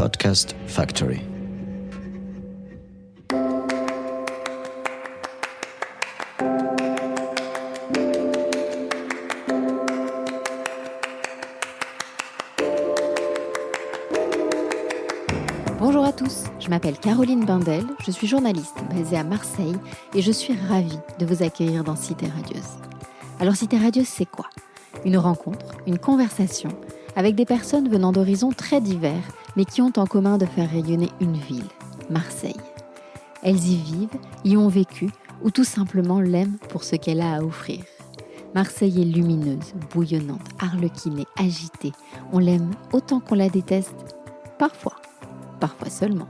Podcast Factory. Bonjour à tous, je m'appelle Caroline Bindel, je suis journaliste basée à Marseille et je suis ravie de vous accueillir dans Cité Radieuse. Alors Cité Radieuse, c'est quoi ? Une rencontre, une conversation avec des personnes venant d'horizons très divers mais qui ont en commun de faire rayonner une ville, Marseille. Elles y vivent, y ont vécu ou tout simplement l'aiment pour ce qu'elle a à offrir. Marseille est lumineuse, bouillonnante, arlequinée, agitée. On l'aime autant qu'on la déteste, parfois seulement.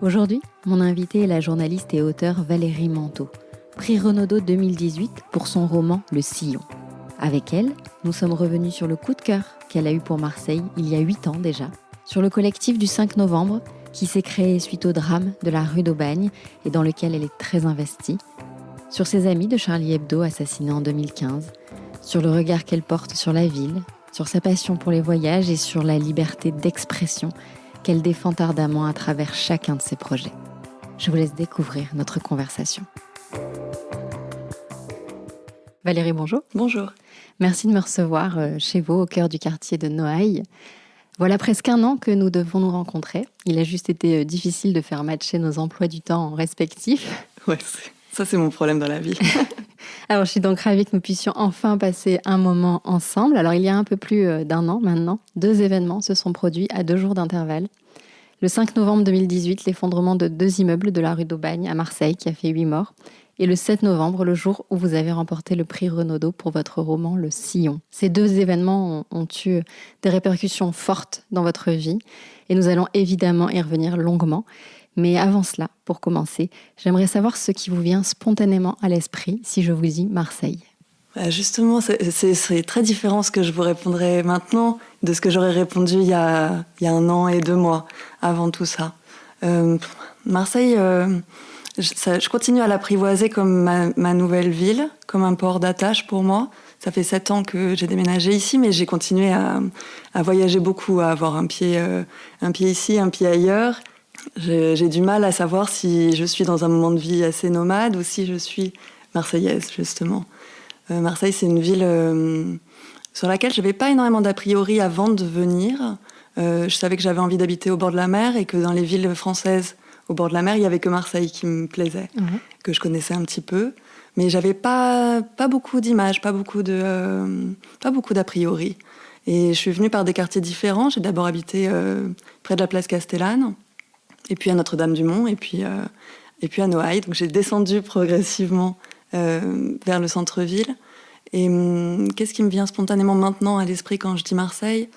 Aujourd'hui, mon invitée est la journaliste et auteure Valérie Manteau, prix Renaudot 2018 pour son roman Le Sillon. Avec elle, nous sommes revenus sur le coup de cœur qu'elle a eu pour Marseille il y a 8 ans déjà, sur le collectif du 5 novembre qui s'est créé suite au drame de la rue d'Aubagne et dans lequel elle est très investie, sur ses amis de Charlie Hebdo assassinés en 2015, sur le regard qu'elle porte sur la ville, sur sa passion pour les voyages et sur la liberté d'expression qu'elle défend ardemment à travers chacun de ses projets. Je vous laisse découvrir notre conversation. Valérie, bonjour. Bonjour. Merci de me recevoir chez vous, au cœur du quartier de Noailles. Voilà presque 1 an que nous devons nous rencontrer. Il a juste été difficile de faire matcher nos emplois du temps respectifs. Ouais, ça c'est mon problème dans la vie. Alors, je suis donc ravie que nous puissions enfin passer un moment ensemble. Alors, il y a un peu plus d'1 an maintenant, 2 événements se sont produits à 2 jours d'intervalle. Le 5 novembre 2018, l'effondrement de 2 immeubles de la rue d'Aubagne à Marseille qui a fait 8 morts. Et le 7 novembre, le jour où vous avez remporté le prix Renaudot pour votre roman Le Sillon. Ces 2 événements ont eu des répercussions fortes dans votre vie. Et nous allons évidemment y revenir longuement. Mais avant cela, pour commencer, j'aimerais savoir ce qui vous vient spontanément à l'esprit si je vous dis Marseille. Justement, c'est très différent ce que je vous répondrai maintenant de ce que j'aurais répondu il y a 1 an et 2 mois avant tout ça. Marseille, je continue à l'apprivoiser comme ma nouvelle ville, comme un port d'attache pour moi. Ça fait 7 ans que j'ai déménagé ici, mais j'ai continué à voyager beaucoup, à avoir un pied ici, un pied ailleurs. J'ai du mal à savoir si je suis dans un moment de vie assez nomade ou si je suis marseillaise, justement. Marseille, c'est une ville sur laquelle je n'avais pas énormément d'a priori avant de venir. Je savais que j'avais envie d'habiter au bord de la mer et que dans les villes françaises au bord de la mer, il n'y avait que Marseille qui me plaisait, que je connaissais un petit peu. Mais je n'avais pas beaucoup d'images, pas beaucoup d'a priori. Et je suis venue par des quartiers différents. J'ai d'abord habité près de la place Castellane, et puis à Notre-Dame-du-Mont, et puis à Noailles. Donc j'ai descendu progressivement vers le centre-ville. Et qu'est-ce qui me vient spontanément maintenant à l'esprit quand je dis Marseille ?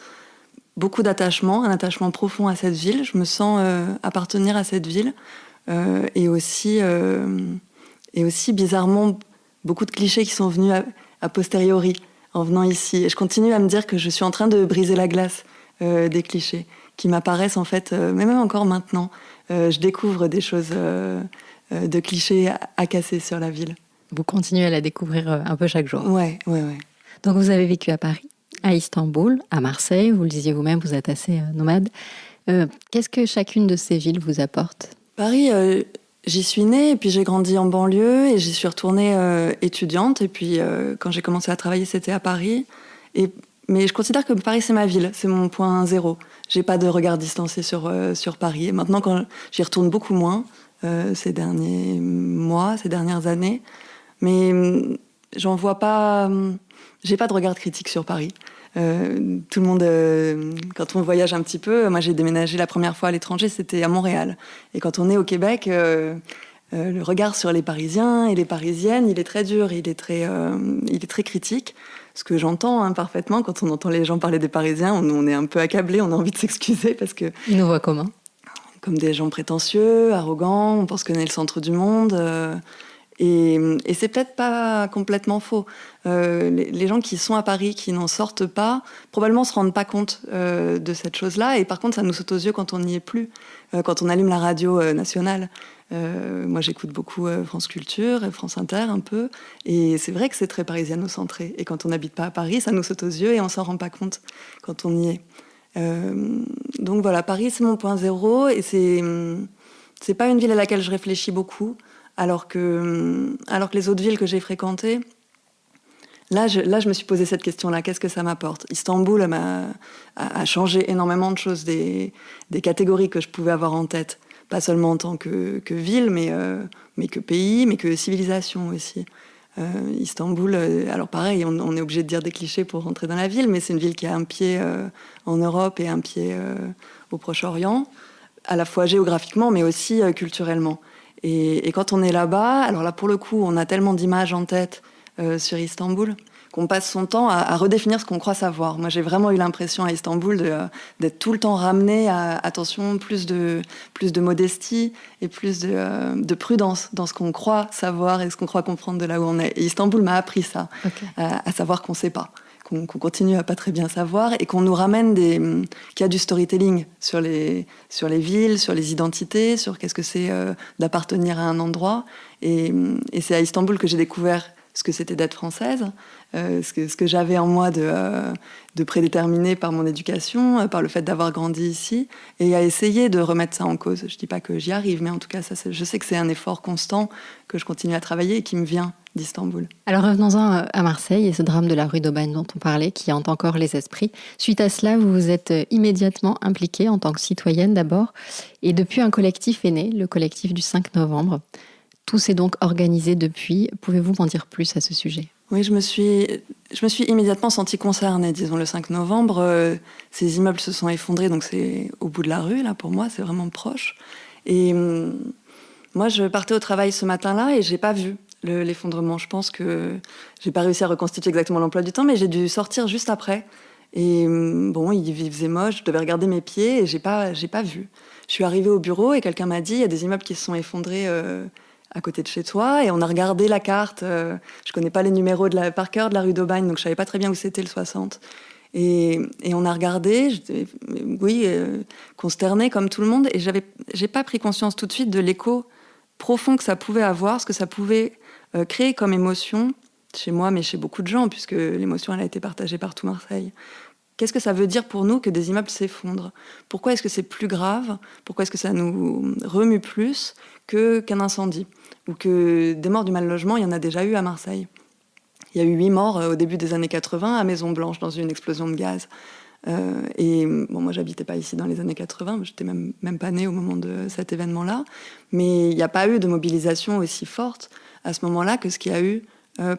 Beaucoup d'attachement, un attachement profond à cette ville. Je me sens appartenir à cette ville. Et aussi bizarrement, beaucoup de clichés qui sont venus a posteriori en venant ici. Et je continue à me dire que je suis en train de briser la glace des clichés qui m'apparaissent en fait, mais même encore maintenant. Je découvre des choses de clichés à casser sur la ville. Vous continuez à la découvrir un peu chaque jour. Ouais. Donc vous avez vécu à Paris, à Istanbul, à Marseille, vous le disiez vous-même, vous êtes assez nomade. Qu'est-ce que chacune de ces villes vous apporte ? Paris, j'y suis née et puis j'ai grandi en banlieue et j'y suis retournée étudiante. Et puis quand j'ai commencé à travailler, c'était à Paris. Mais je considère que Paris, c'est ma ville, c'est mon point zéro. J'ai pas de regard distancé sur Paris. Et maintenant, quand j'y retourne beaucoup moins, ces derniers mois, ces dernières années, mais j'en vois pas. J'ai pas de regard critique sur Paris. Tout le monde, quand on voyage un petit peu, moi j'ai déménagé la première fois à l'étranger, c'était à Montréal. Et quand on est au Québec, le regard sur les Parisiens et les Parisiennes, il est très dur, il est très critique. Ce que j'entends parfaitement, quand on entend les gens parler des Parisiens, on est un peu accablé, on a envie de s'excuser parce que... Ils nous voient comment ? Comme des gens prétentieux, arrogants, on pense qu'on est le centre du monde. Et c'est peut-être pas complètement faux. Les gens qui sont à Paris, qui n'en sortent pas, probablement se rendent pas compte de cette chose-là. Et par contre, ça nous saute aux yeux quand on n'y est plus, quand on allume la radio nationale. Moi, j'écoute beaucoup France Culture, France Inter un peu. Et c'est vrai que c'est très parisiano-centré. Et quand on n'habite pas à Paris, ça nous saute aux yeux et on s'en rend pas compte quand on y est. Donc voilà, Paris, c'est mon point zéro, et c'est pas une ville à laquelle je réfléchis beaucoup, alors que les autres villes que j'ai fréquentées, là, je me suis posé cette question-là, qu'est-ce que ça m'apporte ? Istanbul a changé énormément de choses, des catégories que je pouvais avoir en tête, pas seulement en tant que ville, mais que pays, mais que civilisation aussi. Istanbul, alors pareil, on est obligé de dire des clichés pour rentrer dans la ville, mais c'est une ville qui a un pied en Europe et un pied au Proche-Orient, à la fois géographiquement, mais aussi culturellement. Et quand on est là-bas, alors là, pour le coup, on a tellement d'images en tête sur Istanbul qu'on passe son temps à redéfinir ce qu'on croit savoir. Moi, j'ai vraiment eu l'impression à Istanbul d'être tout le temps ramenée à, attention, plus de modestie et plus de prudence dans ce qu'on croit savoir et ce qu'on croit comprendre de là où on est. Et Istanbul m'a appris ça, okay. À savoir qu'on ne sait pas, qu'on continue à pas très bien savoir, et qu'on nous ramène qu'il y a du storytelling sur les villes, sur les identités, sur qu'est-ce que c'est d'appartenir à un endroit. Et c'est à Istanbul que j'ai découvert ce que c'était d'être française, ce que j'avais en moi de prédéterminé par mon éducation, par le fait d'avoir grandi ici, et à essayer de remettre ça en cause. Je ne dis pas que j'y arrive, mais en tout cas, je sais que c'est un effort constant que je continue à travailler et qui me vient d'Istanbul. Alors revenons-en à Marseille et ce drame de la rue d'Aubagne dont on parlait, qui hante encore les esprits. Suite à cela, vous vous êtes immédiatement impliquée en tant que citoyenne d'abord, et depuis un collectif est né, le collectif du 5 novembre. Tout s'est donc organisé depuis. Pouvez-vous m'en dire plus à ce sujet ? Oui, je me suis immédiatement sentie concernée. Disons, le 5 novembre, ces immeubles se sont effondrés, donc c'est au bout de la rue, là, pour moi, c'est vraiment proche. Et moi, je partais au travail ce matin-là et j'ai pas vu l'effondrement. Je pense que j'ai pas réussi à reconstituer exactement l'emploi du temps, mais j'ai dû sortir juste après. Et bon, il faisait moche, je devais regarder mes pieds et j'ai pas vu. Je suis arrivée au bureau et quelqu'un m'a dit, il y a des immeubles qui se sont effondrés à côté de chez toi, et on a regardé la carte. Je connais pas les numéros par cœur de la rue d'Aubagne, donc je savais pas très bien où c'était le 60. Et on a regardé, j'étais, consternée comme tout le monde, et j'ai pas pris conscience tout de suite de l'écho profond que ça pouvait avoir, ce que ça pouvait créer comme émotion chez moi, mais chez beaucoup de gens, puisque l'émotion, elle a été partagée par tout Marseille. Qu'est-ce que ça veut dire pour nous que des immeubles s'effondrent ? Pourquoi est-ce que c'est plus grave ? Pourquoi est-ce que ça nous remue plus qu'un incendie ? Ou que des morts du mal-logement, il y en a déjà eu à Marseille. Il y a eu 8 morts au début des années 80 à Maison-Blanche dans une explosion de gaz. Et bon, moi, j'habitais pas ici dans les années 80, j'étais même pas née au moment de cet événement-là. Mais il n'y a pas eu de mobilisation aussi forte à ce moment-là que ce qu'il y a eu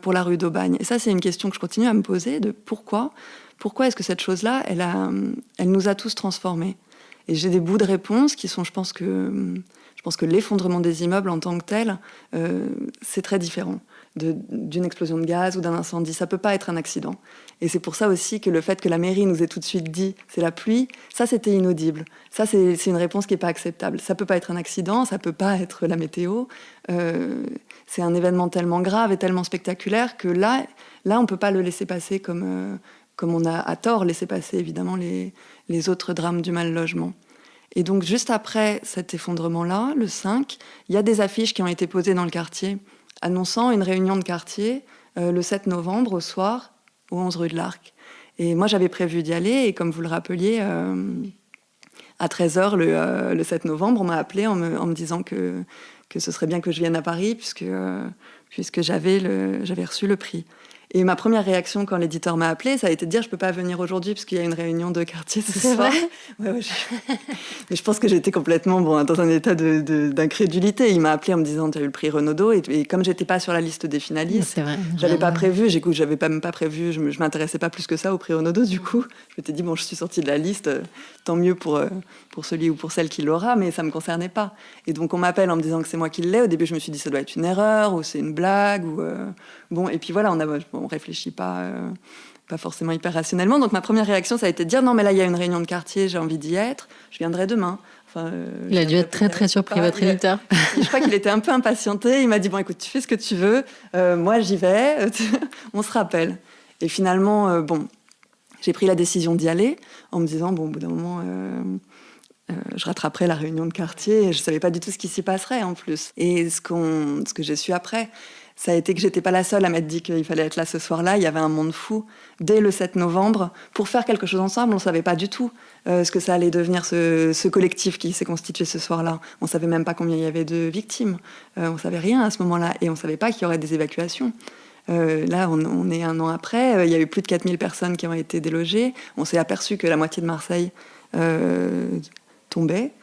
pour la rue d'Aubagne. Et ça, c'est une question que je continue à me poser, de pourquoi est-ce que cette chose-là, elle nous a tous transformés ? Et j'ai des bouts de réponse qui sont, je pense que l'effondrement des immeubles en tant que tel, c'est très différent d'une explosion de gaz ou d'un incendie. Ça peut pas être un accident. Et c'est pour ça aussi que le fait que la mairie nous ait tout de suite dit « c'est la pluie », ça, c'était inaudible. Ça, c'est une réponse qui est pas acceptable. Ça peut pas être un accident, ça peut pas être la météo. C'est un événement tellement grave et tellement spectaculaire que là on peut pas le laisser passer comme on a à tort laissé passer, évidemment, les autres drames du mal-logement. Et donc, juste après cet effondrement-là, le 5, il y a des affiches qui ont été posées dans le quartier annonçant une réunion de quartier le 7 novembre au soir, au 11 rue de l'Arc. Et moi, j'avais prévu d'y aller, et comme vous le rappeliez, à 13h le 7 novembre, on m'a appelé en me disant que ce serait bien que je vienne à Paris, puisque j'avais reçu le prix. Et ma première réaction quand l'éditeur m'a appelée, ça a été de dire je peux pas venir aujourd'hui parce qu'il y a une réunion de quartier ce soir. Ouais, mais je pense que j'étais complètement dans un état d'incrédulité. Il m'a appelé en me disant tu as eu le prix Renaudot, et comme j'étais pas sur la liste des finalistes, j'avais pas prévu. J'avais même pas prévu. Je m'intéressais pas plus que ça au prix Renaudot. Du coup, je m'étais dit bon, je suis sortie de la liste, tant mieux pour celui ou pour celle qui l'aura, mais ça me concernait pas. Et donc on m'appelle en me disant que c'est moi qui l'ai. Au début, je me suis dit ça doit être une erreur ou c'est une blague ou bon. Et puis voilà, on réfléchit pas forcément hyper rationnellement. Donc ma première réaction, ça a été de dire non, mais là il y a une réunion de quartier, j'ai envie d'y être, je viendrai demain. Enfin, il a dû être très très surpris, votre éditeur. Je crois qu'il était un peu impatienté. Il m'a dit bon, écoute, tu fais ce que tu veux, moi j'y vais, on se rappelle. Et finalement, j'ai pris la décision d'y aller en me disant bon, au bout d'un moment, je rattraperai la réunion de quartier. Et je savais pas du tout ce qui s'y passerait en plus. Et ce que j'ai su après, ça a été que j'étais pas la seule à m'être dit qu'il fallait être là ce soir-là. Il y avait un monde fou dès le 7 novembre pour faire quelque chose ensemble. On savait pas du tout ce que ça allait devenir, ce collectif qui s'est constitué ce soir-là. On savait même pas combien il y avait de victimes. On savait rien à ce moment-là et on savait pas qu'il y aurait des évacuations. Là, on est un an après. Il y a eu plus de 4000 personnes qui ont été délogées. On s'est aperçu que la moitié de Marseille tombait.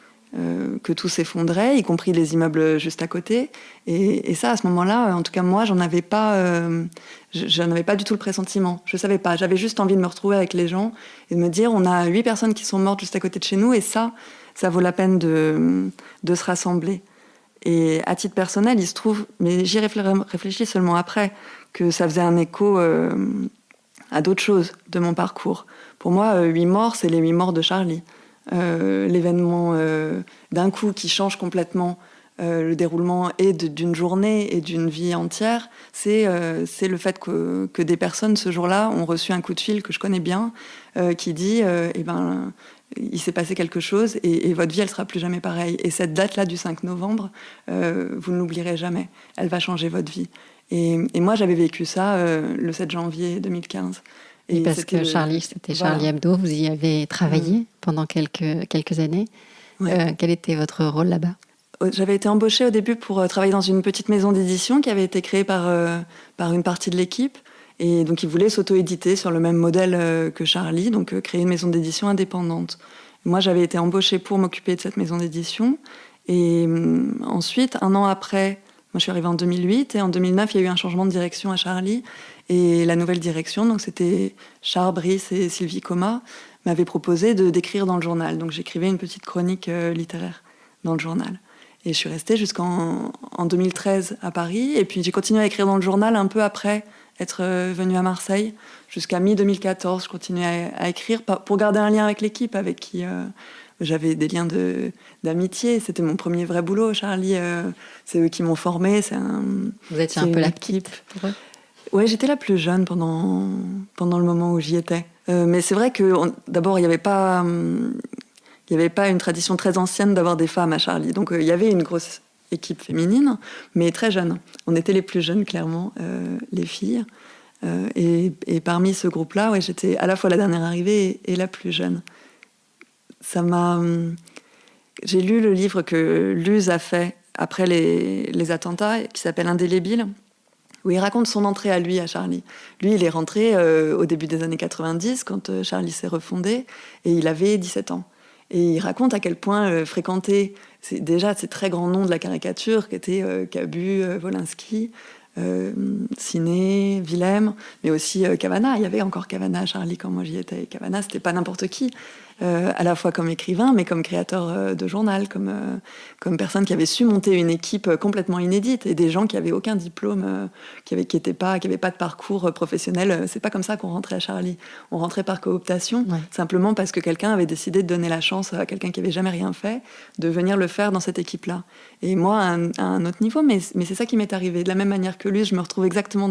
Que tout s'effondrait, y compris les immeubles juste à côté. Et ça, à ce moment-là, en tout cas moi, j'en avais pas du tout le pressentiment. Je savais pas. J'avais juste envie de me retrouver avec les gens et de me dire, on a 8 personnes qui sont mortes juste à côté de chez nous, et ça vaut la peine de se rassembler. Et à titre personnel, il se trouve, mais j'y réfléchis seulement après, que ça faisait un écho à d'autres choses de mon parcours. Pour moi, 8 morts, c'est les 8 morts de Charlie. L'événement d'un coup qui change complètement le déroulement et d'une journée et d'une vie entière, c'est le fait que des personnes ce jour-là ont reçu un coup de fil que je connais bien qui dit il s'est passé quelque chose et votre vie elle sera plus jamais pareille, et cette date-là du 5 novembre vous ne l'oublierez jamais, elle va changer votre vie. Et moi j'avais vécu ça le 7 janvier 2015. Et parce que c'était Charlie Hebdo, vous y avez travaillé pendant quelques années. Ouais. Quel était votre rôle là-bas ? J'avais été embauchée au début pour travailler dans une petite maison d'édition qui avait été créée par une partie de l'équipe. Et donc ils voulaient s'auto-éditer sur le même modèle que Charlie, donc créer une maison d'édition indépendante. Moi j'avais été embauchée pour m'occuper de cette maison d'édition. Et ensuite, un an après, moi je suis arrivée en 2008, et en 2009 il y a eu un changement de direction à Charlie. Et la nouvelle direction, donc c'était Char, Brice et Sylvie Coma, m'avaient proposé d'écrire dans le journal. Donc j'écrivais une petite chronique littéraire dans le journal. Et je suis restée jusqu'en 2013 à Paris. Et puis j'ai continué à écrire dans le journal un peu après être venue à Marseille. Jusqu'à mi-2014, je continuais à écrire pour garder un lien avec l'équipe, avec qui j'avais des liens d'amitié. C'était mon premier vrai boulot, Charlie. C'est eux qui m'ont formée. Vous étiez un peu la petite pour eux ? Ouais, j'étais la plus jeune pendant le moment où j'y étais. Mais c'est vrai que d'abord, il n'y avait pas une tradition très ancienne d'avoir des femmes à Charlie. Donc il y avait une grosse équipe féminine, mais très jeune. On était les plus jeunes, clairement, les filles. Et parmi ce groupe-là, ouais, j'étais à la fois la dernière arrivée et la plus jeune. J'ai lu le livre que Luz a fait après les attentats, qui s'appelle Indélébile, où il raconte son entrée à lui, à Charlie. Lui, il est rentré au début des années 90, quand Charlie s'est refondé, et il avait 17 ans. Et il raconte à quel point fréquenter déjà ces très grands noms de la caricature, qui étaient Cabu, Wolinski, Ciné, Willem, mais aussi Cavana. Il y avait encore Cavana à Charlie quand moi j'y étais. Et Cavana, c'était pas n'importe qui. À la fois comme écrivain, mais comme créateur de journal, comme personne qui avait su monter une équipe complètement inédite, et des gens qui avaient aucun diplôme, qui avaient pas de parcours professionnel. C'est pas comme ça qu'on rentrait à Charlie. On rentrait par cooptation, simplement parce que quelqu'un avait décidé de donner la chance à quelqu'un qui avait jamais rien fait, de venir le faire dans cette équipe-là. Et moi, à un autre niveau, mais c'est ça qui m'est arrivé. De la même manière que lui, je me retrouve exactement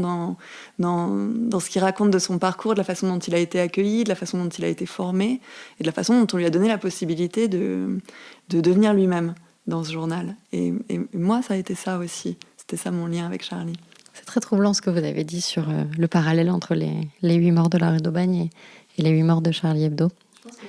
dans ce qu'il raconte de son parcours, de la façon dont il a été accueilli, de la façon dont il a été formé, et de la façon dont on lui a donné la possibilité de devenir lui-même dans ce journal. Et moi, ça a été ça aussi. C'était ça mon lien avec Charlie. C'est très troublant ce que vous avez dit sur le parallèle entre les 8 morts de la rue d'Aubagne et les 8 morts de Charlie Hebdo.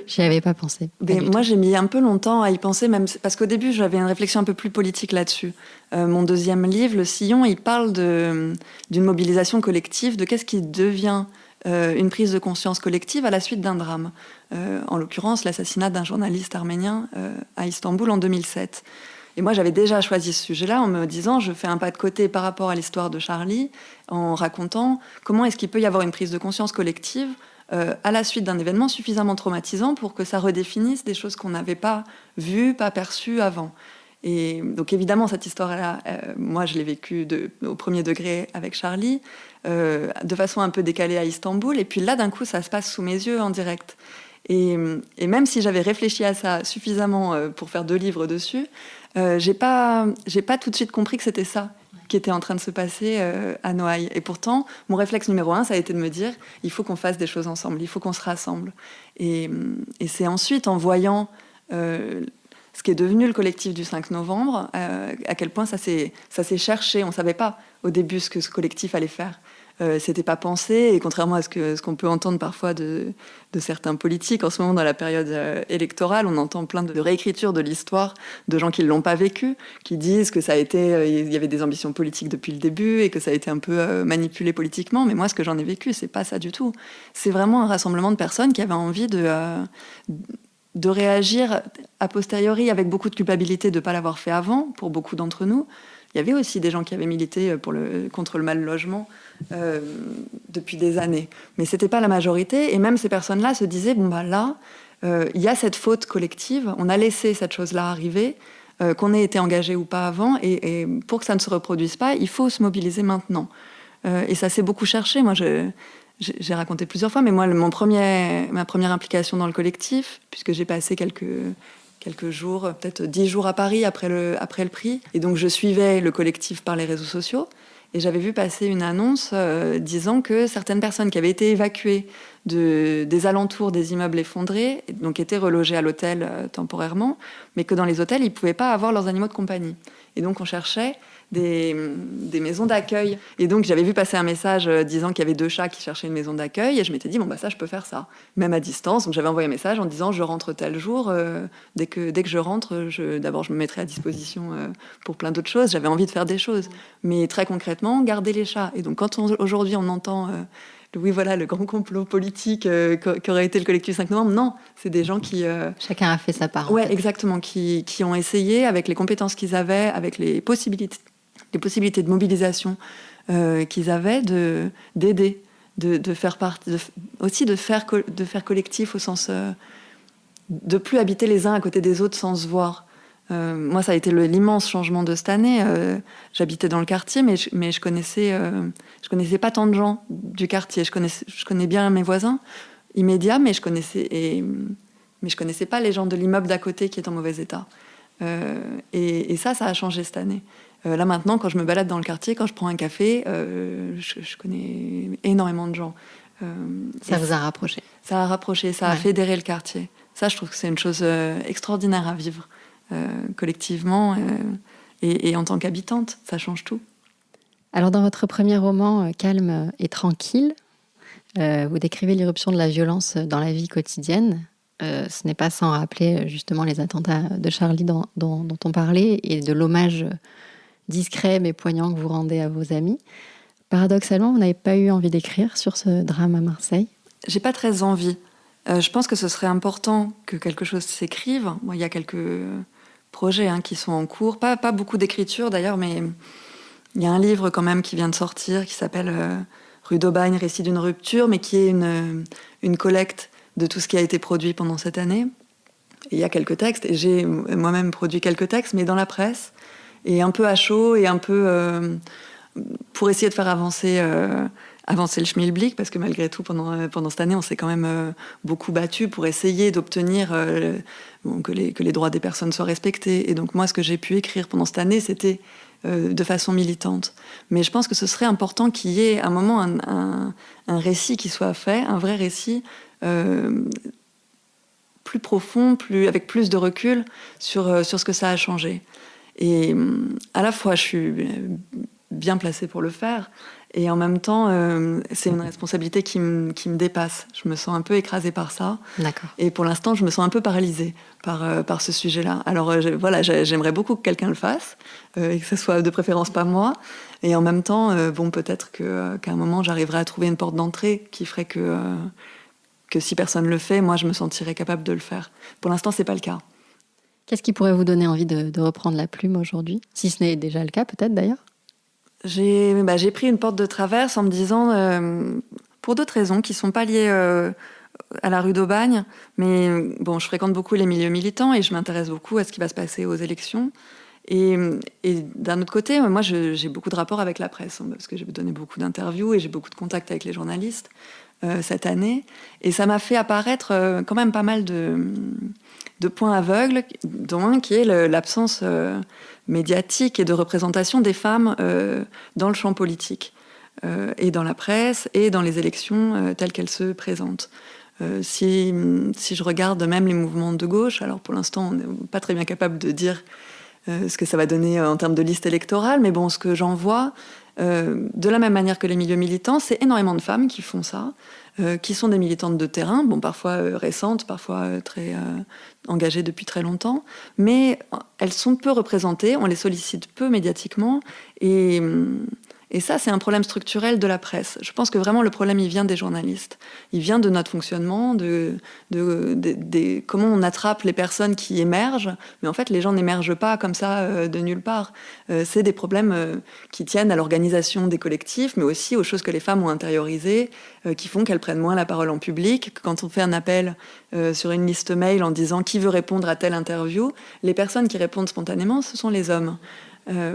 J'y avais pas pensé. Moi, j'ai mis un peu longtemps à y penser, même parce qu'au début, j'avais une réflexion un peu plus politique là-dessus. Mon deuxième livre, Le Sillon, il parle d'une mobilisation collective, de qu'est-ce qui devient une prise de conscience collective à la suite d'un drame. En l'occurrence, l'assassinat d'un journaliste arménien à Istanbul en 2007. Et moi, j'avais déjà choisi ce sujet-là en me disant, je fais un pas de côté par rapport à l'histoire de Charlie, en racontant comment est-ce qu'il peut y avoir une prise de conscience collective à la suite d'un événement suffisamment traumatisant pour que ça redéfinisse des choses qu'on n'avait pas vues, pas perçues avant. Et donc évidemment, cette histoire-là, moi je l'ai vécue au premier degré avec Charlie, de façon un peu décalée à Istanbul, et puis là d'un coup ça se passe sous mes yeux en direct. Et même si j'avais réfléchi à ça suffisamment pour faire 2 livres dessus, j'ai pas tout de suite compris que c'était ça qui était en train de se passer à Noailles. Et pourtant, mon réflexe numéro 1, ça a été de me dire, il faut qu'on fasse des choses ensemble, il faut qu'on se rassemble. Et c'est ensuite, en voyant ce qui est devenu le collectif du 5 novembre, à quel point ça s'est cherché. On ne savait pas au début ce que ce collectif allait faire. C'était pas pensé, et contrairement à ce qu'on peut entendre parfois de certains politiques, en ce moment dans la période électorale, on entend plein de réécritures de l'histoire de gens qui ne l'ont pas vécu, qui disent que ça a été, il y avait des ambitions politiques depuis le début et que ça a été un peu manipulé politiquement. Mais moi, ce que j'en ai vécu, c'est pas ça du tout. C'est vraiment un rassemblement de personnes qui avaient envie de réagir a posteriori avec beaucoup de culpabilité de ne pas l'avoir fait avant, pour beaucoup d'entre nous. Il y avait aussi des gens qui avaient milité contre le mal logement depuis des années. Mais ce n'était pas la majorité. Et même ces personnes-là se disaient, là, il y a cette faute collective, on a laissé cette chose-là arriver, qu'on ait été engagé ou pas avant, et pour que ça ne se reproduise pas, il faut se mobiliser maintenant. Et ça s'est beaucoup cherché. Moi, j'ai raconté plusieurs fois, mais moi, ma première implication dans le collectif, puisque j'ai passé quelques jours, peut-être 10 jours à Paris après le prix. Et donc, je suivais le collectif par les réseaux sociaux. Et j'avais vu passer une annonce disant que certaines personnes qui avaient été évacuées des alentours des immeubles effondrés, donc étaient relogées à l'hôtel temporairement, mais que dans les hôtels, ils ne pouvaient pas avoir leurs animaux de compagnie. Et donc, on cherchait des maisons d'accueil. Et donc, j'avais vu passer un message disant qu'il y avait 2 chats qui cherchaient une maison d'accueil. Et je m'étais dit, ça, je peux faire ça. Même à distance. Donc, j'avais envoyé un message en disant, je rentre tel jour. Dès que je rentre, d'abord, je me mettrai à disposition pour plein d'autres choses. J'avais envie de faire des choses. Mais très concrètement, garder les chats. Et donc, quand aujourd'hui, on entend... le grand complot politique qu'aurait été le collectif 5 novembre. Non, c'est des gens qui... Chacun a fait sa part. Ouais, exactement. Qui ont essayé, avec les compétences qu'ils avaient, avec les possibilités de mobilisation qu'ils avaient, d'aider, de faire partie, aussi de faire collectif au sens de plus habiter les uns à côté des autres sans se voir. Moi, ça a été l'immense changement de cette année. J'habitais dans le quartier, mais je connaissais pas tant de gens du quartier. Je connais bien mes voisins immédiats, mais je connaissais pas les gens de l'immeuble d'à côté qui est en mauvais état. Et ça a changé cette année. Là maintenant, quand je me balade dans le quartier, quand je prends un café, je connais énormément de gens. Ça vous a rapproché. Ça a rapproché, ça a fédéré le quartier. Ça, je trouve que c'est une chose extraordinaire à vivre. Collectivement et en tant qu'habitante, ça change tout. Alors dans votre premier roman, Calme et tranquille, vous décrivez l'irruption de la violence dans la vie quotidienne. Ce n'est pas sans rappeler justement les attentats de Charlie dont on parlait et de l'hommage discret mais poignant que vous rendez à vos amis. Paradoxalement, vous n'avez pas eu envie d'écrire sur ce drame à Marseille? J'ai pas très envie. Je pense que ce serait important que quelque chose s'écrive. Il y a quelques projets qui sont en cours. Pas beaucoup d'écriture d'ailleurs, mais il y a un livre quand même qui vient de sortir qui s'appelle Rue d'Aubagne, récit d'une rupture, mais qui est une collecte de tout ce qui a été produit pendant cette année. Et il y a quelques textes, et j'ai moi-même produit quelques textes, mais dans la presse, et un peu à chaud, et un peu pour essayer de faire avancer le schmilblick, parce que malgré tout, pendant cette année, on s'est quand même beaucoup battu pour essayer d'obtenir que les droits des personnes soient respectés. Et donc moi, ce que j'ai pu écrire pendant cette année, c'était de façon militante. Mais je pense que ce serait important qu'il y ait à un moment un récit qui soit fait, un vrai récit plus profond, avec plus de recul sur ce que ça a changé. Et à la fois, je suis bien placée pour le faire, et en même temps, c'est une responsabilité qui me dépasse. Je me sens un peu écrasée par ça. D'accord. Et pour l'instant, je me sens un peu paralysée par ce sujet-là. Alors j'aimerais beaucoup que quelqu'un le fasse, et que ce soit de préférence pas moi. Et en même temps, peut-être qu'à un moment, j'arriverai à trouver une porte d'entrée qui ferait que si personne le fait, moi, je me sentirais capable de le faire. Pour l'instant, c'est pas le cas. Qu'est-ce qui pourrait vous donner envie de reprendre la plume aujourd'hui? Si ce n'est déjà le cas, peut-être d'ailleurs. J'ai pris une porte de traverse en me disant, pour d'autres raisons qui ne sont pas liées à la rue d'Aubagne, mais je fréquente beaucoup les milieux militants et je m'intéresse beaucoup à ce qui va se passer aux élections. Et d'un autre côté, moi, j'ai beaucoup de rapports avec la presse, parce que j'ai donné beaucoup d'interviews et j'ai beaucoup de contacts avec les journalistes cette année. Et ça m'a fait apparaître quand même pas mal de points aveugles, dont un qui est l'absence médiatique et de représentation des femmes dans le champ politique, et dans la presse, et dans les élections telles qu'elles se présentent. Si je regarde même les mouvements de gauche, alors pour l'instant, on n'est pas très bien capable de dire ce que ça va donner en termes de liste électorale, mais bon, ce que j'en vois, de la même manière que les milieux militants, c'est énormément de femmes qui font ça, qui sont des militantes de terrain, bon, parfois récentes, parfois très engagées depuis très longtemps, mais elles sont peu représentées, on les sollicite peu médiatiquement, et ça, c'est un problème structurel de la presse. Je pense que vraiment le problème, il vient des journalistes. Il vient de notre fonctionnement, comment on attrape les personnes qui émergent. Mais en fait, les gens n'émergent pas comme ça de nulle part. C'est des problèmes qui tiennent à l'organisation des collectifs, mais aussi aux choses que les femmes ont intériorisées, qui font qu'elles prennent moins la parole en public. Quand on fait un appel sur une liste mail en disant qui veut répondre à telle interview, les personnes qui répondent spontanément, ce sont les hommes.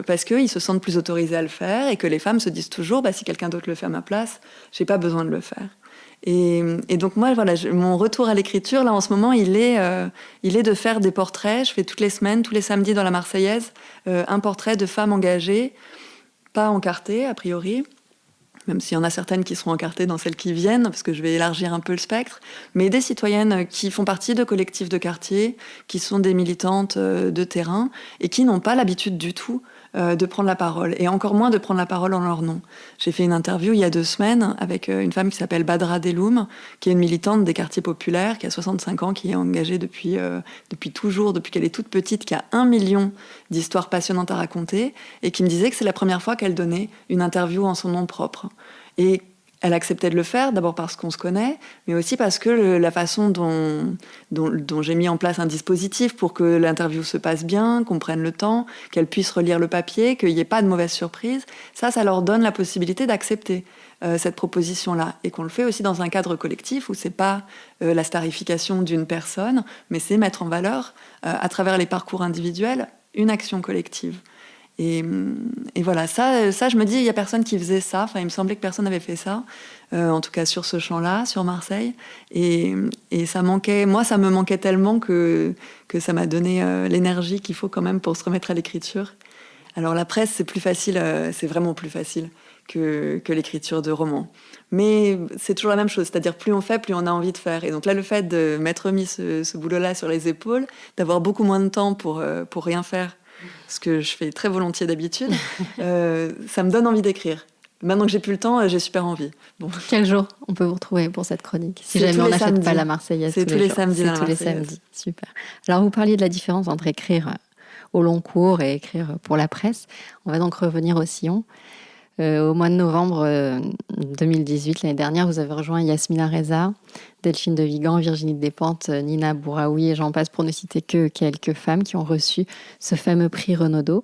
Parce qu'ils se sentent plus autorisés à le faire et que les femmes se disent toujours si quelqu'un d'autre le fait à ma place, j'ai pas besoin de le faire. Et donc moi, voilà, mon retour à l'écriture, là en ce moment, il est de faire des portraits. Je fais toutes les semaines, tous les samedis dans la Marseillaise, un portrait de femmes engagées, pas encartées a priori, même s'il y en a certaines qui seront encartées dans celles qui viennent, parce que je vais élargir un peu le spectre, mais des citoyennes qui font partie de collectifs de quartier, qui sont des militantes de terrain, et qui n'ont pas l'habitude du tout de prendre la parole, et encore moins de prendre la parole en leur nom. J'ai fait une interview il y a 2 semaines avec une femme qui s'appelle Badra Deloum, qui est une militante des quartiers populaires, qui a 65 ans, qui est engagée depuis toujours, depuis qu'elle est toute petite, qui a 1 million d'histoires passionnantes à raconter, et qui me disait que c'est la première fois qu'elle donnait une interview en son nom propre. Et elle acceptait de le faire, d'abord parce qu'on se connaît, mais aussi parce que la façon dont j'ai mis en place un dispositif pour que l'interview se passe bien, qu'on prenne le temps, qu'elle puisse relire le papier, qu'il n'y ait pas de mauvaise surprise, ça leur donne la possibilité d'accepter cette proposition-là. Et qu'on le fait aussi dans un cadre collectif où c'est pas la starification d'une personne, mais c'est mettre en valeur, à travers les parcours individuels, une action collective. Et voilà, ça, je me dis, il n'y a personne qui faisait ça. Enfin, il me semblait que personne n'avait fait ça, en tout cas sur ce champ-là, sur Marseille. Et ça manquait, moi, ça me manquait tellement que ça m'a donné l'énergie qu'il faut quand même pour se remettre à l'écriture. Alors la presse, c'est plus facile, c'est vraiment plus facile que l'écriture de romans. Mais c'est toujours la même chose, c'est-à-dire plus on fait, plus on a envie de faire. Et donc là, le fait de m'être mis ce boulot-là sur les épaules, d'avoir beaucoup moins de temps pour rien faire, ce que je fais très volontiers d'habitude, ça me donne envie d'écrire. Maintenant que j'ai plus le temps, j'ai super envie. Bon. Quel jour on peut vous retrouver pour cette chronique? Si jamais on n'achète pas la Marseillaise. C'est tous les samedis. C'est tous les samedis. Super. Alors, vous parliez de la différence entre écrire au long cours et écrire pour la presse. On va donc revenir au sillon. Au mois de novembre 2018, l'année dernière, vous avez rejoint Yasmina Reza, Delphine de Vigan, Virginie Despentes, Nina Bouraoui et j'en passe pour ne citer que quelques femmes qui ont reçu ce fameux prix Renaudot.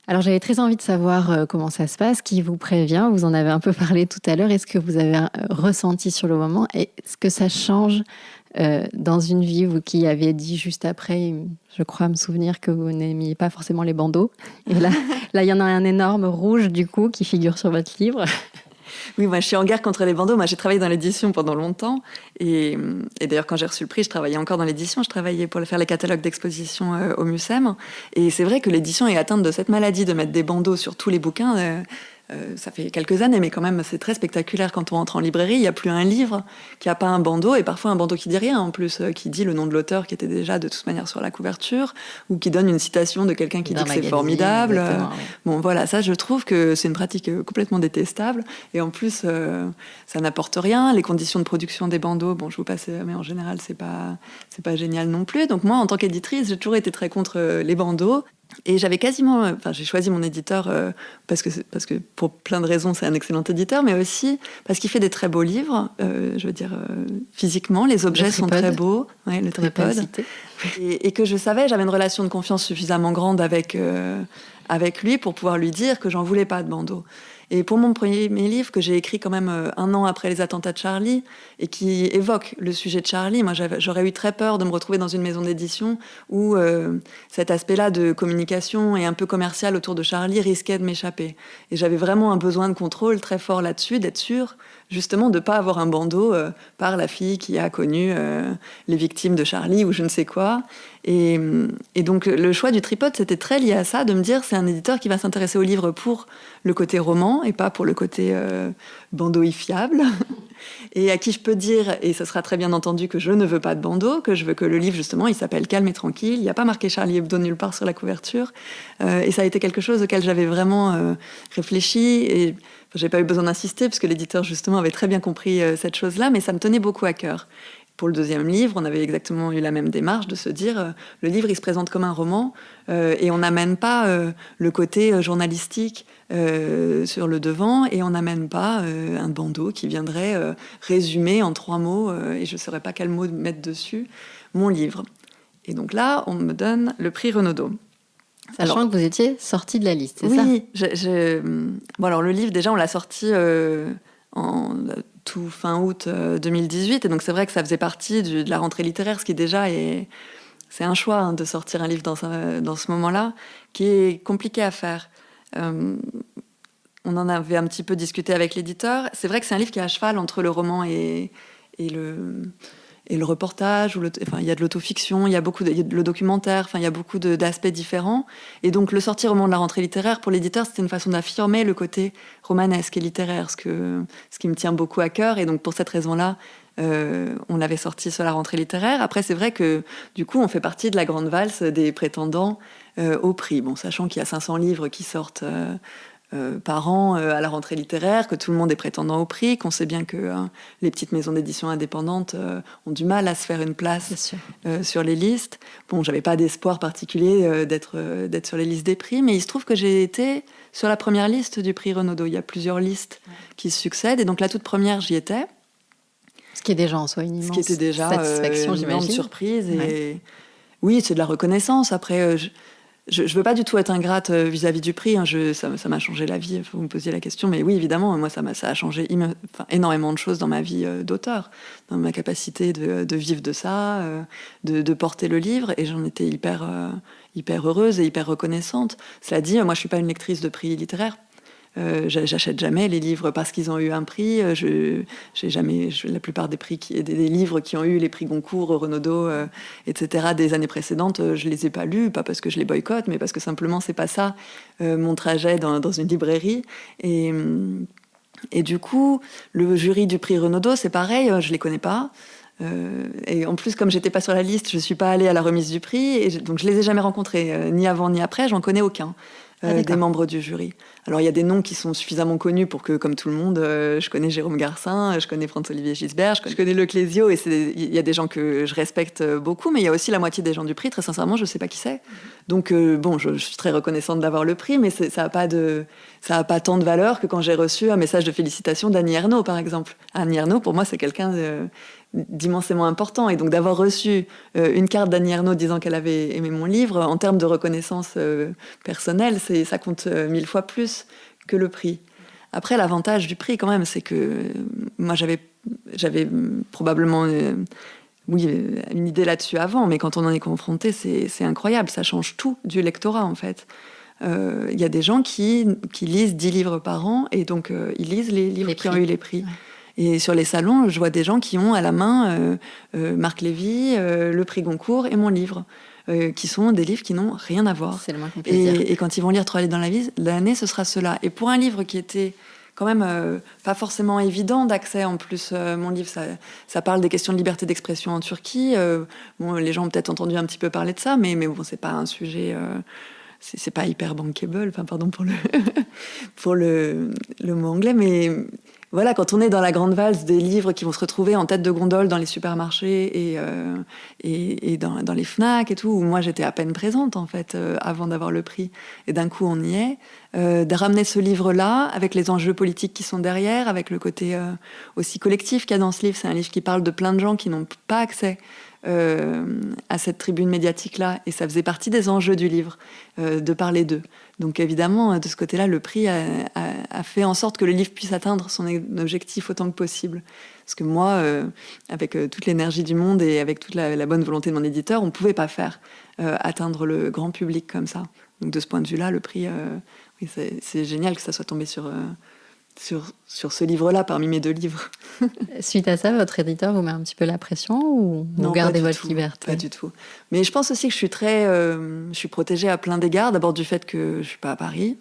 Alors j'avais très envie de savoir comment ça se passe, qui vous prévient, vous en avez un peu parlé tout à l'heure, est-ce que vous avez ressenti sur le moment, est-ce que ça change dans une vie, vous qui avez dit juste après, je crois me souvenir que vous n'aimiez pas forcément les bandeaux. Et là, il y en a un énorme rouge, du coup, qui figure sur votre livre. Oui, moi, je suis en guerre contre les bandeaux. Moi, j'ai travaillé dans l'édition pendant longtemps. Et d'ailleurs, quand j'ai reçu le prix, je travaillais encore dans l'édition. Je travaillais pour faire les catalogues d'exposition au Mucem. Et c'est vrai que l'édition est atteinte de cette maladie de mettre des bandeaux sur tous les bouquins. Ça fait quelques années, mais quand même, c'est très spectaculaire quand on entre en librairie. Il n'y a plus un livre qui n'a pas un bandeau, et parfois un bandeau qui dit rien, en plus, qui dit le nom de l'auteur qui était déjà de toute manière sur la couverture, ou qui donne une citation de quelqu'un qui dit que c'est formidable. Oui. Bon, voilà, ça, je trouve que c'est une pratique complètement détestable, et en plus, ça n'apporte rien. Les conditions de production des bandeaux, bon, je vous passe, mais en général, c'est pas génial non plus. Donc moi, en tant qu'éditrice, j'ai toujours été très contre les bandeaux. Et j'avais j'ai choisi mon éditeur parce que pour plein de raisons, c'est un excellent éditeur, mais aussi parce qu'il fait des très beaux livres. Je veux dire, physiquement, les objets sont très beaux. Ouais, le tripode. Et que je savais, j'avais une relation de confiance suffisamment grande avec lui pour pouvoir lui dire que j'en voulais pas de bandeau. Et pour mon premier livre, que j'ai écrit quand même 1 an après les attentats de Charlie, et qui évoque le sujet de Charlie, moi j'aurais eu très peur de me retrouver dans une maison d'édition où cet aspect-là de communication et un peu commercial autour de Charlie risquait de m'échapper. Et j'avais vraiment un besoin de contrôle très fort là-dessus, d'être sûre justement de ne pas avoir un bandeau par la fille qui a connu les victimes de Charlie ou je ne sais quoi. Et donc le choix du tripode, c'était très lié à ça, de me dire c'est un éditeur qui va s'intéresser au livre pour le côté roman et pas pour le côté bandeauifiable. Et à qui je peux dire, et ce sera très bien entendu, que je ne veux pas de bandeau, que je veux que le livre, justement, il s'appelle Calme et tranquille. Il n'y a pas marqué Charlie Hebdo nulle part sur la couverture. Et ça a été quelque chose auquel j'avais vraiment réfléchi. Et j'ai pas eu besoin d'insister, parce que l'éditeur, justement, avait très bien compris cette chose-là, mais ça me tenait beaucoup à cœur. Pour le deuxième livre, on avait exactement eu la même démarche de se dire le livre, il se présente comme un roman et on n'amène pas le côté journalistique sur le devant et on n'amène pas un bandeau qui viendrait résumer en 3 mots et je ne saurais pas quel mot mettre dessus mon livre. Et donc là, on me donne le prix Renaudot. Sachant que vous étiez sortie de la liste, c'est ça? Oui. Bon, alors le livre, déjà, on l'a sorti en tout fin août 2018. Et donc, c'est vrai que ça faisait partie de la rentrée littéraire, ce qui déjà c'est un choix de sortir un livre dans ce moment-là, qui est compliqué à faire. On en avait un petit peu discuté avec l'éditeur. C'est vrai que c'est un livre qui est à cheval entre le roman et le reportage. Il y a de l'autofiction, il y a le documentaire, il y a beaucoup d'aspects différents. Et donc, le sortir au moment de la rentrée littéraire, pour l'éditeur, c'était une façon d'affirmer le côté romanesque et littéraire, ce qui me tient beaucoup à cœur. Et donc, pour cette raison-là, on l'avait sorti sur la rentrée littéraire. Après, c'est vrai que, du coup, on fait partie de la grande valse des prétendants au prix. Bon, sachant qu'il y a 500 livres qui sortent par an à la rentrée littéraire, que tout le monde est prétendant au prix, qu'on sait bien que les petites maisons d'édition indépendantes ont du mal à se faire une place sur les listes. Bon, j'avais pas d'espoir particulier d'être sur les listes des prix, mais il se trouve que j'ai été sur la première liste du prix Renaudot. Il y a plusieurs listes qui se succèdent, et donc la toute première, j'y étais. Ce qui est déjà en soi une immense Ce qui était déjà satisfaction, une grande j'imagine. surprise. Et oui, c'est de la reconnaissance. Après, je veux pas du tout être ingrate vis-à-vis du prix. Ça m'a changé la vie. Vous me posiez la question, mais oui, évidemment, moi, ça a changé énormément de choses dans ma vie d'auteur, dans ma capacité de vivre de ça, de porter le livre. Et j'en étais hyper heureuse et hyper reconnaissante. Cela dit, moi, je suis pas une lectrice de prix littéraire. J'achète jamais les livres parce qu'ils ont eu un prix. La plupart des livres qui ont eu les prix Goncourt, Renaudot, etc. des années précédentes, je les ai pas lus, pas parce que je les boycotte, mais parce que simplement c'est pas ça mon trajet dans une librairie. Et du coup, le jury du prix Renaudot, c'est pareil, je les connais pas. Et en plus, comme j'étais pas sur la liste, je suis pas allée à la remise du prix, et donc je les ai jamais rencontrés, ni avant ni après. J'en connais aucun. Des membres du jury. Alors, il y a des noms qui sont suffisamment connus pour que, comme tout le monde, je connais Jérôme Garcin, je connais Franz-Olivier Gisbert, je connais Le Clésio, et il y a des gens que je respecte beaucoup, mais il y a aussi la moitié des gens du prix. Très sincèrement, je sais pas qui c'est. Donc, bon, je suis très reconnaissante d'avoir le prix, mais ça a pas tant de valeur que quand j'ai reçu un message de félicitations d'Annie Ernaux, par exemple. Annie Ernaux, pour moi, c'est quelqu'un d'immensément important, et donc d'avoir reçu une carte d'Annie Ernaux disant qu'elle avait aimé mon livre, en termes de reconnaissance personnelle, ça compte 1000 fois plus que le prix. Après, l'avantage du prix quand même, c'est que moi j'avais probablement une idée là-dessus avant, mais quand on en est confronté, c'est incroyable, ça change tout du lectorat en fait. Il y a des gens qui lisent 10 livres par an, et donc ils lisent les livres qui ont eu les prix. Ouais. Et sur les salons, je vois des gens qui ont à la main Marc Lévy, le prix Goncourt et mon livre, qui sont des livres qui n'ont rien à voir. C'est le moins qu'on puisse dire. Et quand ils vont lire 3 livres dans l'année, ce sera cela. Et pour un livre qui était quand même pas forcément évident d'accès, en plus, mon livre, ça parle des questions de liberté d'expression en Turquie. Bon, les gens ont peut-être entendu un petit peu parler de ça, mais bon, c'est pas un sujet... c'est pas hyper bankable, enfin, pardon pour le mot anglais, mais... Voilà, quand on est dans la grande valse des livres qui vont se retrouver en tête de gondole dans les supermarchés et dans les Fnac et tout, où moi j'étais à peine présente en fait avant d'avoir le prix, et d'un coup on y est, de ramener ce livre-là avec les enjeux politiques qui sont derrière, avec le côté aussi collectif qu'il y a dans ce livre. C'est un livre qui parle de plein de gens qui n'ont pas accès à cette tribune médiatique-là, et ça faisait partie des enjeux du livre, de parler d'eux. Donc évidemment, de ce côté-là, le prix a fait en sorte que le livre puisse atteindre son objectif autant que possible. Parce que moi, avec toute l'énergie du monde et avec toute la bonne volonté de mon éditeur, on ne pouvait pas faire atteindre le grand public comme ça. Donc de ce point de vue-là, le prix, oui, c'est génial que ça soit tombé sur sur ce livre-là, parmi mes 2 livres. Suite à ça, votre éditeur vous met un petit peu la pression ou vous gardez votre liberté? Pas du tout. Mais je pense aussi que je suis protégée à plein d'égards. D'abord du fait que je suis pas à Paris.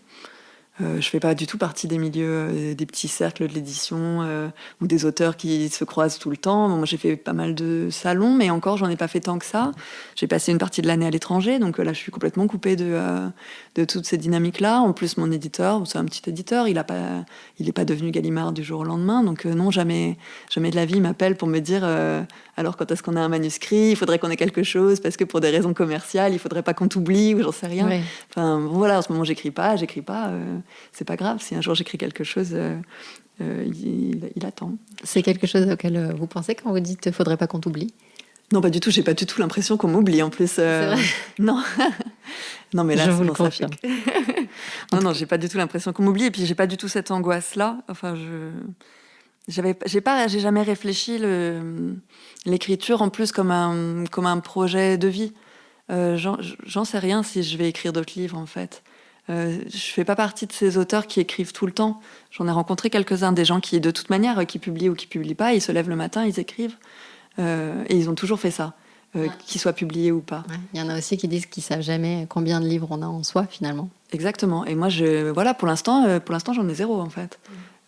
Je fais pas du tout partie des milieux, des petits cercles de l'édition ou des auteurs qui se croisent tout le temps. Bon, moi, j'ai fait pas mal de salons, mais encore, j'en ai pas fait tant que ça. J'ai passé une partie de l'année à l'étranger, donc là, je suis complètement coupée de toutes ces dynamiques-là. En plus, mon éditeur, c'est un petit éditeur, il est pas devenu Gallimard du jour au lendemain, donc non, jamais de la vie, il m'appelle pour me dire alors quand est-ce qu'on a un manuscrit, il faudrait qu'on ait quelque chose parce que pour des raisons commerciales, il faudrait pas qu'on t'oublie ou j'en sais rien. Oui. Enfin, voilà, en ce moment, j'écris pas. C'est pas grave, si un jour j'écris quelque chose, il attend. C'est quelque chose auquel vous pensez quand vous dites « faudrait pas qu'on t'oublie » ? Non, pas du tout, j'ai pas du tout l'impression qu'on m'oublie en plus. C'est vrai. Non. Non, mais là, Je vous le bon, ça confirme. non, j'ai pas du tout l'impression qu'on m'oublie, et puis j'ai pas du tout cette angoisse-là. Enfin, j'ai jamais réfléchi l'écriture en plus comme un projet de vie. J'en sais rien si je vais écrire d'autres livres, en fait. Je fais pas partie de ces auteurs qui écrivent tout le temps. J'en ai rencontré quelques-uns, des gens qui, de toute manière, qui publient ou qui publient pas, ils se lèvent le matin, ils écrivent. Et ils ont toujours fait ça, qu'ils soient publiés ou pas. Ouais. Il y en a aussi qui disent qu'ils savent jamais combien de livres on a en soi, finalement. Exactement. Et moi, voilà, pour l'instant, j'en ai 0, en fait.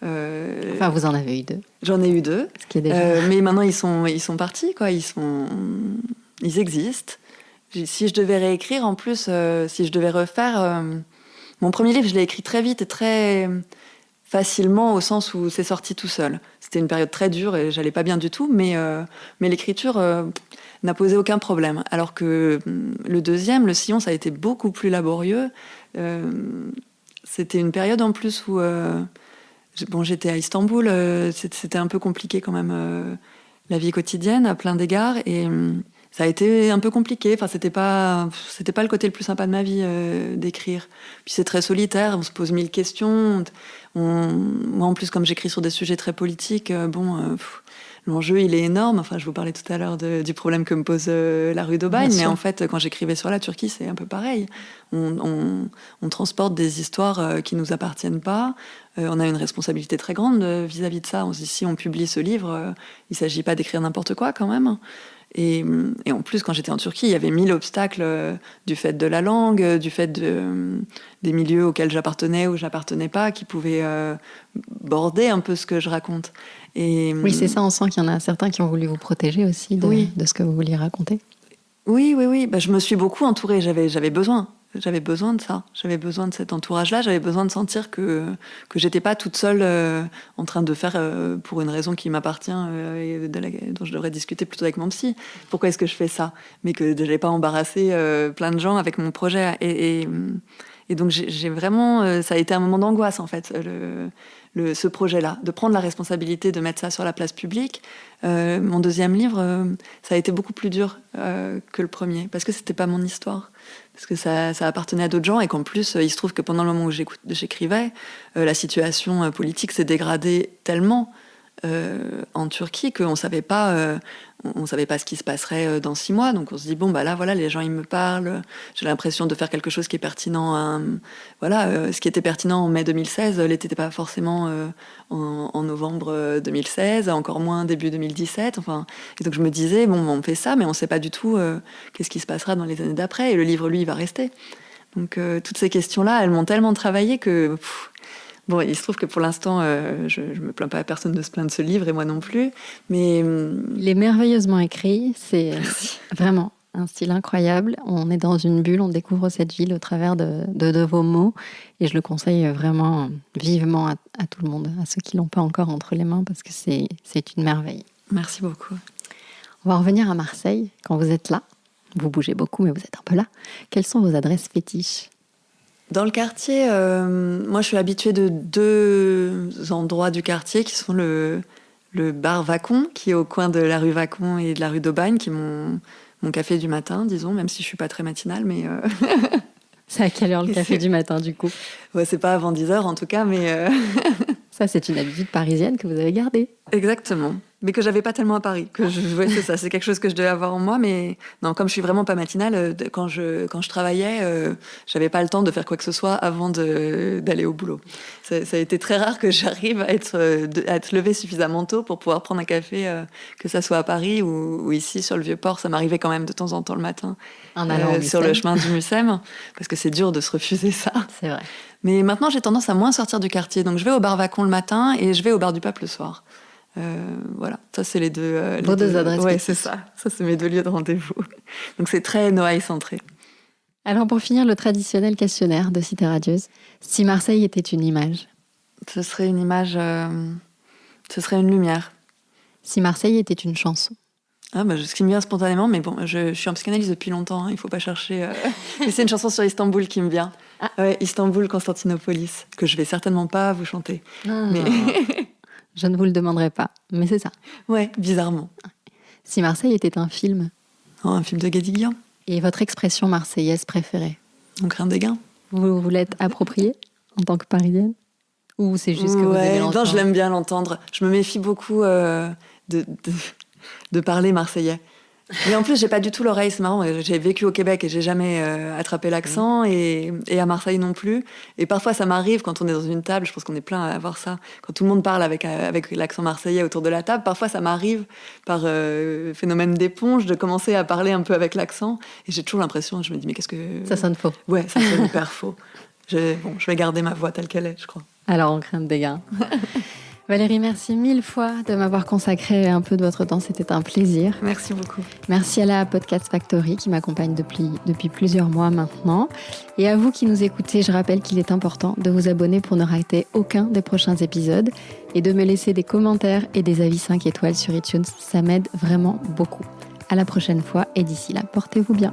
Enfin, vous en avez eu 2. J'en ai eu 2. Ce qui est déjà... mais maintenant, ils sont partis, quoi. Ils existent. Si je devais réécrire, en plus, si je devais refaire... mon premier livre, je l'ai écrit très vite et très facilement, au sens où c'est sorti tout seul. C'était une période très dure et j'allais pas bien du tout, mais l'écriture n'a posé aucun problème. Alors que le deuxième, Le Sillon, ça a été beaucoup plus laborieux. C'était une période en plus où... j'étais à Istanbul, c'était un peu compliqué quand même, la vie quotidienne à plein d'égards, et ça a été un peu compliqué. Enfin, c'était pas le côté le plus sympa de ma vie d'écrire. Puis c'est très solitaire, on se pose 1000 questions. Moi, en plus, comme j'écris sur des sujets très politiques, l'enjeu, il est énorme. Enfin, je vous parlais tout à l'heure du problème que me pose la rue d'Aubagne, mais en fait, quand j'écrivais sur la Turquie, c'est un peu pareil. On transporte des histoires qui nous appartiennent pas. On a une responsabilité très grande vis-à-vis de ça. On se dit, si on publie ce livre, il s'agit pas d'écrire n'importe quoi quand même. Et en plus, quand j'étais en Turquie, il y avait 1000 obstacles du fait de la langue, du fait des milieux auxquels j'appartenais ou j'appartenais pas, qui pouvaient border un peu ce que je raconte. Oui, c'est ça, on sent qu'il y en a certains qui ont voulu vous protéger aussi de ce que vous vouliez raconter. Oui. Je me suis beaucoup entourée, j'avais besoin. J'avais besoin de ça. J'avais besoin de cet entourage-là. J'avais besoin de sentir que j'étais pas toute seule en train de faire pour une raison qui m'appartient et dont je devrais discuter plutôt avec mon psy. Pourquoi est-ce que je fais ça? Mais que j'allais pas embarrasser plein de gens avec mon projet. Et donc j'ai vraiment... ça a été un moment d'angoisse, en fait, ce projet-là, de prendre la responsabilité de mettre ça sur la place publique. Mon deuxième livre, ça a été beaucoup plus dur que le premier, parce que c'était pas mon histoire. Parce que ça appartenait à d'autres gens, et qu'en plus, il se trouve que pendant le moment où j'écrivais, la situation politique s'est dégradée tellement en Turquie qu'on savait pas ce qui se passerait dans 6 mois. Donc on se dit, bon, bah là, voilà, les gens, ils me parlent, j'ai l'impression de faire quelque chose qui est pertinent. Ce qui était pertinent en mai 2016, l'était pas forcément en novembre 2016, encore moins début 2017. Enfin, et donc je me disais, bon, on fait ça, mais on sait pas du tout qu'est-ce qui se passera dans les années d'après. Et le livre, lui, il va rester. Donc toutes ces questions-là, elles m'ont tellement travaillé que... Bon, il se trouve que pour l'instant, je me plains pas à personne de se plaindre de ce livre, et moi non plus. Mais il est merveilleusement écrit. C'est vraiment un style incroyable. On est dans une bulle, on découvre cette ville au travers de vos mots. Et je le conseille vraiment vivement à tout le monde, à ceux qui l'ont pas encore entre les mains, parce que c'est une merveille. Merci beaucoup. On va revenir à Marseille. Quand vous êtes là, vous bougez beaucoup, mais vous êtes un peu là. Quelles sont vos adresses fétiches ? Dans le quartier, moi je suis habituée de 2 endroits du quartier qui sont le bar Vacon, qui est au coin de la rue Vacon et de la rue d'Aubagne, qui est mon café du matin, disons, même si je suis pas très matinale, mais... C'est à quelle heure le café du matin, du coup ? Ouais, c'est pas avant 10h en tout cas, mais... Ça, c'est une habitude parisienne que vous avez gardée. Exactement. mais que j'avais pas tellement à Paris. Ouais, c'est ça, c'est quelque chose que je devais avoir en moi, mais non, comme je suis vraiment pas matinale, quand je travaillais, j'avais pas le temps de faire quoi que ce soit avant d'aller au boulot. Ça a été très rare que j'arrive à être levée suffisamment tôt pour pouvoir prendre un café, que ça soit à Paris ou ici sur le Vieux-Port. Ça m'arrivait quand même de temps en temps le matin, sur le chemin du Mucem, parce que c'est dur de se refuser ça. C'est vrai. Mais maintenant, j'ai tendance à moins sortir du quartier, donc je vais au bar Vacon le matin et je vais au bar du Pape le soir. Voilà, ça c'est les deux. Vos deux adresses. Ouais, c'est ça. Ça c'est mes 2 lieux de rendez-vous. Donc c'est très Noailles centré. Alors pour finir, le traditionnel questionnaire de Cité Radieuse. Si Marseille était une image? Ce serait une image. Ce serait une lumière. Si Marseille était une chanson? Ce qui me vient spontanément, mais bon, je suis en psychanalyse depuis longtemps, hein, il faut pas chercher. Mais c'est une chanson sur Istanbul qui me vient. Ouais, Istanbul, Constantinopolis, que je vais certainement pas vous chanter. Mais... Je ne vous le demanderai pas, mais c'est ça. Ouais, bizarrement. Si Marseille était un film? Un film de Guédiguian. Et votre expression marseillaise préférée? Donc rien des gains. Vous l'êtes appropriée en tant que Parisienne? Ou c'est juste que vous aimez l'entendre? Non, je l'aime bien l'entendre. Je me méfie beaucoup de parler marseillais. Mais en plus, j'ai pas du tout l'oreille, c'est marrant. J'ai vécu au Québec et j'ai jamais attrapé l'accent, et à Marseille non plus. Et parfois, ça m'arrive quand on est dans une table, je pense qu'on est plein à avoir ça, quand tout le monde parle avec l'accent marseillais autour de la table, parfois ça m'arrive, par phénomène d'éponge, de commencer à parler un peu avec l'accent. Et j'ai toujours l'impression, je me dis, mais qu'est-ce que... Ça sonne faux. Ouais, ça sonne hyper faux. Je vais garder ma voix telle qu'elle est, je crois. Alors, on craint des gains. Valérie, merci 1000 fois de m'avoir consacré un peu de votre temps. C'était un plaisir. Merci beaucoup. Merci à la Podcast Factory qui m'accompagne depuis plusieurs mois maintenant. Et à vous qui nous écoutez, je rappelle qu'il est important de vous abonner pour ne rater aucun des prochains épisodes et de me laisser des commentaires et des avis 5 étoiles sur iTunes. Ça m'aide vraiment beaucoup. À la prochaine fois et d'ici là, portez-vous bien.